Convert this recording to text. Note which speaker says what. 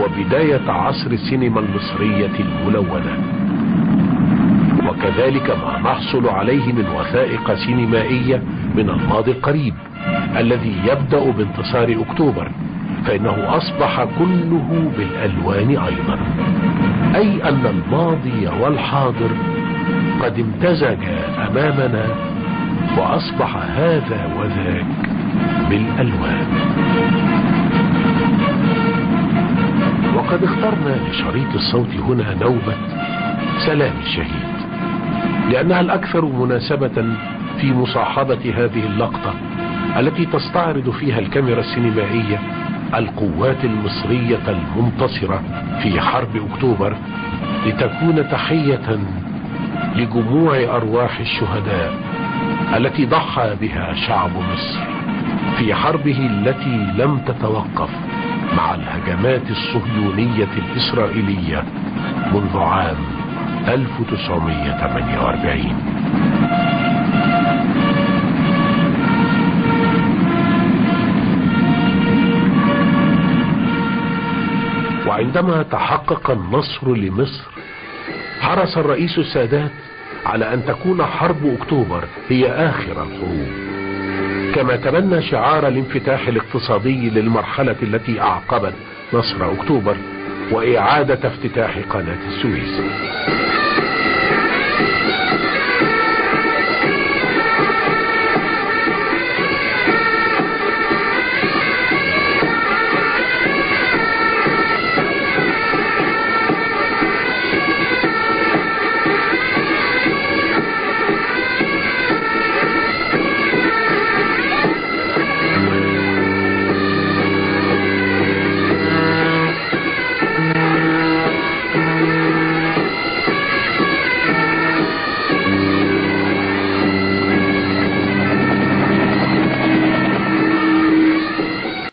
Speaker 1: وبداية عصر السينما المصرية الملونة، وكذلك ما نحصل عليه من وثائق سينمائية من الماضي القريب الذي يبدأ بانتصار أكتوبر، فإنه أصبح كله بالألوان أيضا، أي أن الماضي والحاضر قد امتزجا أمامنا وأصبح هذا وذاك بالألوان. وقد اخترنا لشريط الصوت هنا نوبة سلام الشهيد، لأنها الأكثر مناسبة في مصاحبة هذه اللقطة التي تستعرض فيها الكاميرا السينمائية القوات المصرية المنتصرة في حرب أكتوبر، لتكون تحية لجموع أرواح الشهداء التي ضحى بها شعب مصر في حربه التي لم تتوقف مع الهجمات الصهيونية الإسرائيلية منذ عام 1948. وعندما تحقق النصر لمصر حرص الرئيس السادات على أن تكون حرب أكتوبر هي آخر الحروب، كما تبنى شعار الانفتاح الاقتصادي للمرحلة التي أعقبت نصر أكتوبر وإعادة افتتاح قناة السويس.